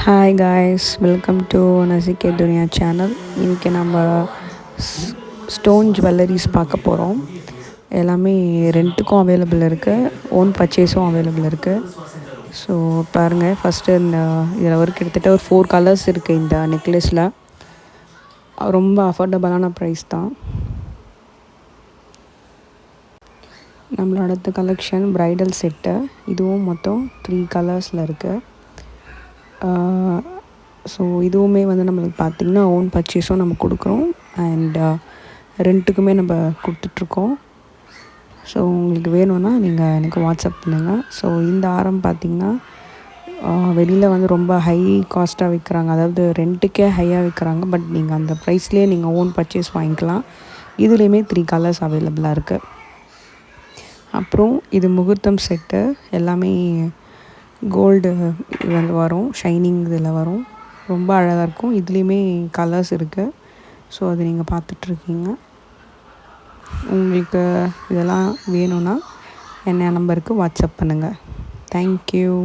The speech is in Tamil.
ஹாய் காய்ஸ், வெல்கம் டு நசிகே துனியா சேனல். இன்றைக்கி நம்ம ஸ்டோன் ஜுவல்லரிஸ் பார்க்க போகிறோம். எல்லாமே ரெண்ட்டுக்கும் அவைலபிள் இருக்குது, ஓன் பர்ச்சேஸும் அவைலபிள் இருக்குது. ஸோ பாருங்கள், ஃபஸ்ட்டு இதில் ஒரு கிட்டத்தட்ட ஒரு 4 கலர்ஸ் இருக்குது இந்த நெக்லஸில். ரொம்ப அஃபோர்டபுளான ப்ரைஸ் தான். நம்மளோட கலெக்ஷன் ப்ரைடல் செட்டு, இதுவும் மொத்தம் 3 கலர்ஸில் இருக்குது. ஸோ இதுவுமே நம்மளுக்கு பார்த்திங்கன்னா ஓன் பர்ச்சேஸும் நம்ம கொடுக்குறோம் அண்ட் ரெண்ட்டுக்குமே நம்ம கொடுத்துட்ருக்கோம். ஸோ உங்களுக்கு வேணும்னா நீங்கள் எனக்கு வாட்ஸ்அப் பண்ணுங்கள். ஸோ இந்த ஆரம் பார்த்திங்கன்னா வெளியில் ரொம்ப ஹை காஸ்ட்டாக விற்கிறாங்க, அதாவது ரெண்ட்டுக்கே ஹையாக விற்கிறாங்க. பட் நீங்கள் அந்த ப்ரைஸ்லேயே நீங்கள் ஓன் பர்ச்சேஸ் வாங்கிக்கலாம். இதுலேயுமே 3 கலர்ஸ் அவைலபிளாக இருக்குது. அப்புறம் இது முகூர்த்தம் செட்டு, எல்லாமே கோல்டு இதில் வரும், ஷைனிங் இதில் வரும், ரொம்ப அழகாக இருக்கும். இதுலேயுமே கலர்ஸ் இருக்குது. ஸோ அது நீங்கள் பார்த்துட்ருக்கீங்க. உங்களுக்கு இதெல்லாம் வேணும்னா என்ன நம்பருக்கு வாட்ஸ்அப் பண்ணுங்கள். தேங்க்யூ.